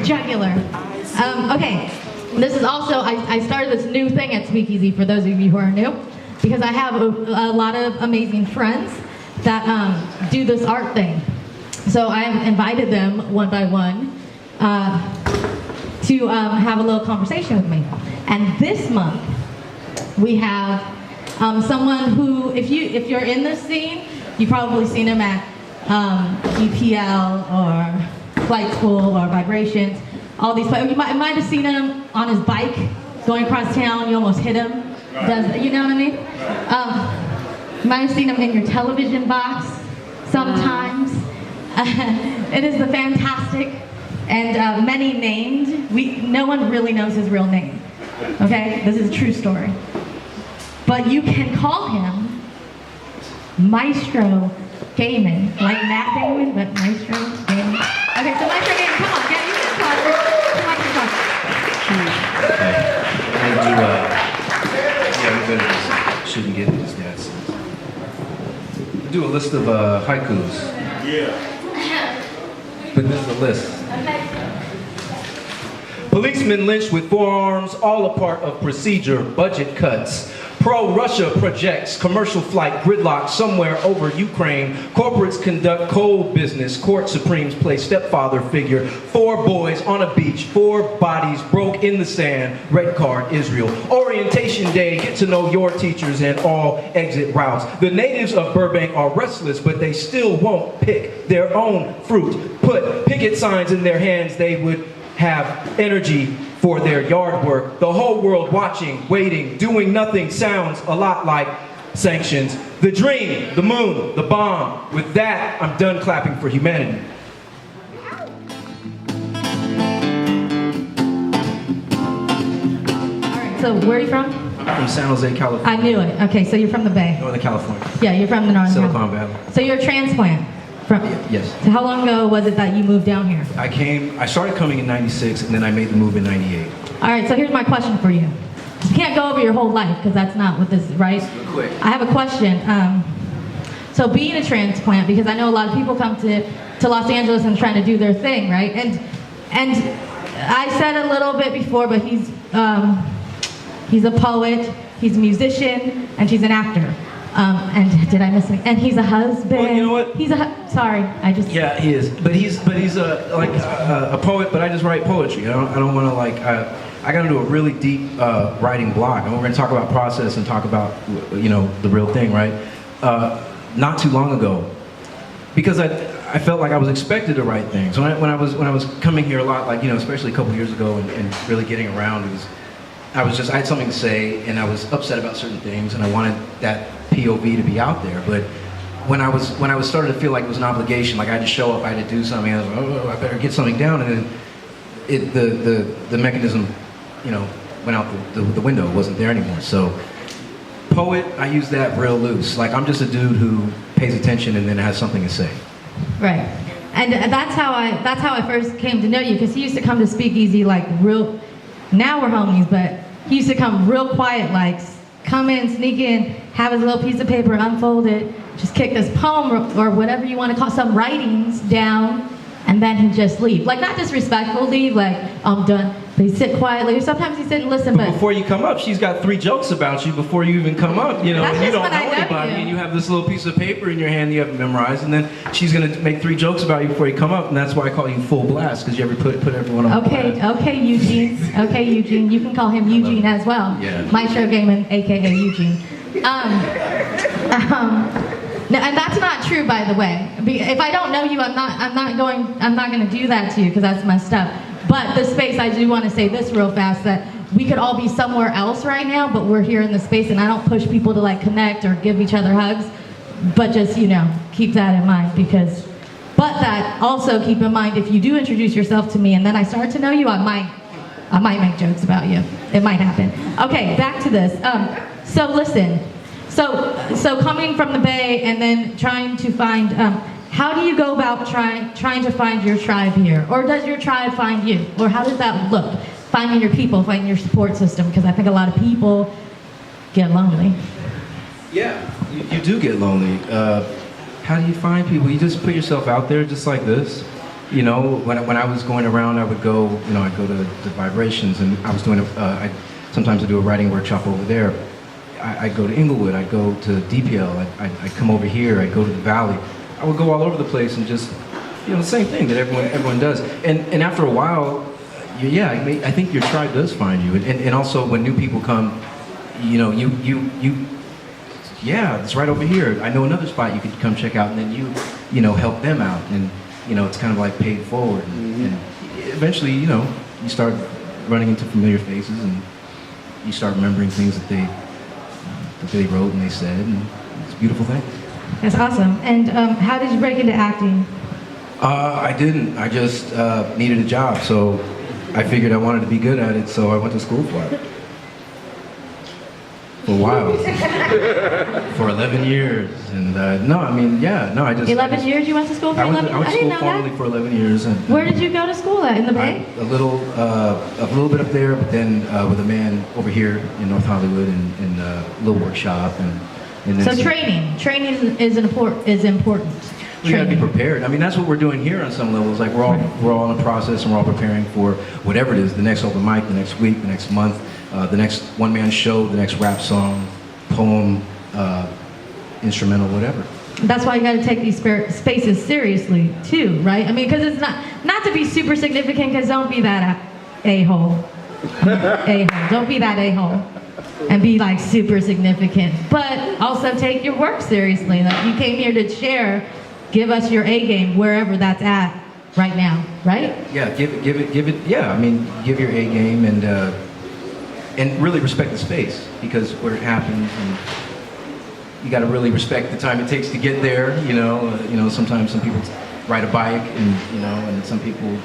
jugular. Okay, this is also, I started this new thing at Speakeasy for those of you who are new, because I have a lot of amazing friends that do this art thing. So I invited them one by one to have a little conversation with me. And this month, we have someone who, if you're in this scene, you've probably seen him at EPL or Flight School or Vibrations, all these places. You might have seen him on his bike going across town, you almost hit him. You know what I mean? You might have seen him in your television box sometimes. It is the fantastic and many named. No one really knows his real name. Okay, this is a true story. But you can call him Maestro Gamin, like Matt Damon, but Maestro Gamin. Okay, so Maestro Gamin, come on, yeah, you can talk. Okay. I'm good at this. Shouldn't get these guys. Do a list of haikus. Yeah. But this is a list. Policemen lynched with forearms, all a part of procedure, budget cuts. Pro-Russia projects, commercial flight gridlock somewhere over Ukraine. Corporates conduct cold business. Court Supremes play stepfather figure. 4 boys on a beach. 4 bodies broke in the sand. Red card, Israel. Orientation day, get to know your teachers and all exit routes. The natives of Burbank are restless, but they still won't pick their own fruit. Put picket signs in their hands, they would have energy for their yard work. The whole world watching, waiting, doing nothing sounds a lot like sanctions. The dream, the moon, the bomb. With that, I'm done clapping for humanity. Alright, so where are you from? I'm from San Jose, California. I knew it. Okay, so you're from the Bay. Northern California. Yeah, you're from the Northern Silicon Valley. So you're a transplant. Yes. So how long ago was it that you moved down here? I started coming in 96 and then I made the move in 98. All right, so here's my question for you. You can't go over your whole life because that's not what this is, right? Real quick. I have a question. So being a transplant, because I know a lot of people come to Los Angeles and trying to do their thing, right? And I said a little bit before, but he's a poet, he's a musician, and she's an actor. And did I miss anything? And he's a husband. Well, you know what? Sorry, I just. Yeah, he is. But he's a poet. But I just write poetry. I don't want to I got into a really deep writing block, and we're going to talk about process and talk about the real thing, right? Not too long ago, because I felt like I was expected to write things. When I was coming here a lot, especially a couple years ago, and really getting around, I had something to say, and I was upset about certain things, and I wanted that POV to be out there. But when I was starting to feel like it was an obligation, like I had to show up, I had to do something, I was like, oh, I better get something down, and then the mechanism, went out the window. It wasn't there anymore. So poet, I use that real loose. Like I'm just a dude who pays attention and then has something to say. Right. And that's how I first came to know you, because he used to come to Speakeasy like real. Now we're homies, but he used to come real quiet, like come in, sneak in, have his little piece of paper, unfold it, just kick this poem or whatever you want to call, some writings down, and then he'd just leave. Like not disrespectful leave, like I'm done. But he'd sit quietly. Or sometimes he'd sit and listen. But before you come up, she's got 3 jokes about you before you even come up. And you don't know anybody, and you have this little piece of paper in your hand you haven't memorized, and then she's gonna make 3 jokes about you before you come up, and that's why I call you full blast, because you ever put everyone on blast. Okay, Eugene. Okay, Eugene. You can call him Eugene as well. Yeah. Maestro Gamin, aka Eugene. No, and that's not true, by the way. If I don't know you, I'm not going to do that to you, because that's messed up. But the space, I do want to say this real fast, that we could all be somewhere else right now, but we're here in the space, and I don't push people to like connect or give each other hugs, but just, keep that in mind, but that also keep in mind, if you do introduce yourself to me and then I start to know you, I might make jokes about you. It might happen. Okay, back to this. So listen, so coming from the Bay and then trying to find, how do you go about trying to find your tribe here? Or does your tribe find you? Or how does that look? Finding your people, finding your support system, because I think a lot of people get lonely. Yeah, you do get lonely. How do you find people? You just put yourself out there just like this. you know, when I was going around, I would go, you know, I'd go to the Vibrations, and I was doing sometimes I do a writing workshop over there. I'd go to Inglewood, I'd go to DPL, I'd come over here, I'd go to the Valley. I would go all over the place and just, you know, the same thing that everyone does. And after a while, yeah, I think your tribe does find you. And also when new people come, you know, yeah, it's right over here. I know another spot you could come check out, and then you know, help them out. And, you know, it's kind of like paid forward. And eventually, you know, you start running into familiar faces, and you start remembering things that they wrote and they said, and it's a beautiful thing. That's awesome. And how did you break into acting? I didn't. I just needed a job, so I figured I wanted to be good at it, so I went to school for it. For a while. For 11 years. And no, I mean, yeah, no, I just... 11 years you went to school for? I went to school formally for 11 years. And where did you go to school at? In the Bay? A little bit up there, but then with a man over here in North Hollywood, in a little workshop. And so training is important. We gotta be prepared. I mean, that's what we're doing here on some levels. Like we're all in a process, and we're all preparing for whatever it is, the next open mic, the next week, the next month, the next one-man show, the next rap song, poem, instrumental, whatever. That's why you got to take these spaces seriously too, right? I mean, because it's not to be super significant. Because don't be that a-hole. Don't be that a-hole. And be like super significant, but also take your work seriously. Like you came here to share. Give us your A game wherever that's at right now, right? Yeah, give it. Yeah, I mean, give your A game and really respect the space, because where it happens, and you got to really respect the time it takes to get there. You know, sometimes some people ride a bike, and some people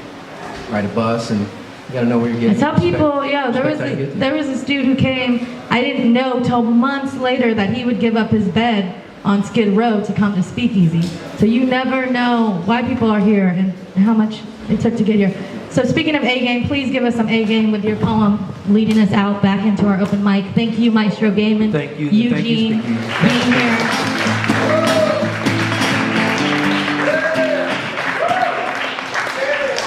ride a bus, and you got to know where you're getting. And some people, yeah, there was this dude who came. I didn't know till months later that he would give up his bed on Skid Row to come to Speakeasy. So you never know why people are here and how much it took to get here. So speaking of A game, please give us some A game with your poem leading us out back into our open mic. Thank you, Maestro Gamin. Thank you, Eugene, being here.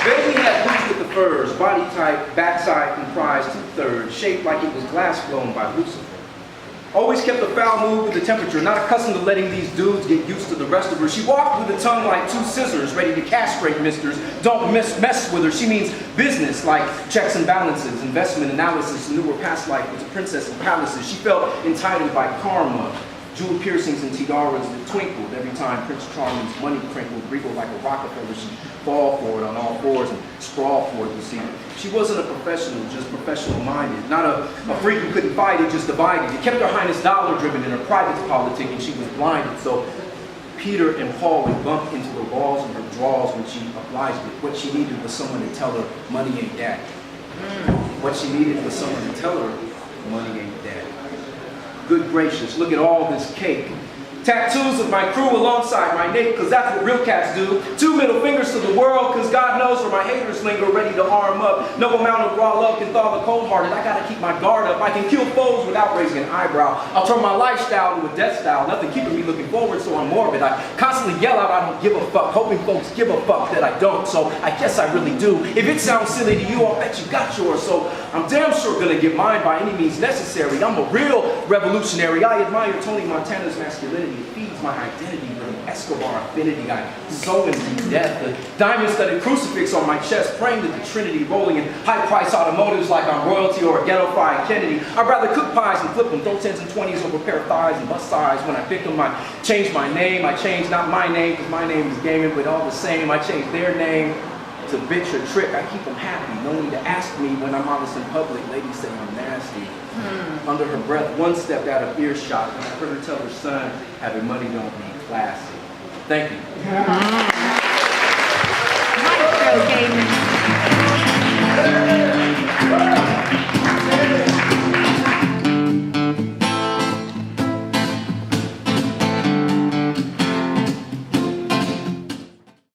Baby had boots with the furs, body type, backside comprised 2/3, shaped like it was glass blown by Lucifer. Always kept a foul mood with the temperature, not accustomed to letting these dudes get used to the rest of her. She walked with a tongue like 2 scissors, ready to castrate misters. Don't mess with her. She means business, like checks and balances, investment analysis, knew her past life was a princess in palaces. She felt entitled by karma. Jewel piercings and tiaras that twinkled every time Prince Charming's money crinkled, regal like a Rockefeller. She'd fall for it on all fours and sprawl for it, you see. She wasn't a professional, just professional-minded. Not a freak who couldn't fight it, just divided. It kept her highness dollar-driven in her private politic, and she was blinded. So Peter and Paul would bump into the walls of her drawers when she obliged it. What she needed was someone to tell her money ain't that. What she needed was someone to tell her money ain't that. Good gracious, look at all this cake. Tattoos of my crew alongside my nape, cause that's what real cats do. 2 middle fingers to the world, cause God knows where my haters linger, ready to arm up. No amount of raw love can thaw the cold-hearted. I gotta keep my guard up. I can kill foes without raising an eyebrow. I'll turn my lifestyle to a death style. Nothing keeping me looking forward, so I'm morbid. I constantly yell out, I don't give a fuck, hoping folks give a fuck that I don't. So I guess I really do. If it sounds silly to you, I'll bet you got yours. So I'm damn sure gonna get mine by any means necessary. I'm a real revolutionary. I admire Tony Montana's masculinity. It feeds my identity with an Escobar affinity. I sow and breathe death. The diamond-studded crucifix on my chest, praying to the Trinity, rolling in high-price automotives like I'm royalty or a ghetto-fied Kennedy. I'd rather cook pies and flip them, throw 10s and 20s over a pair of thighs and bust size. When I pick them, I change my name. I change not my name, because my name is Gamin, but all the same, I change their name to bitch or trick. I keep them happy. No need to ask me when I'm honest in public. Ladies say I'm nasty. Under her breath, one stepped out of earshot when I heard her tell her son, having money don't be classy. Thank you.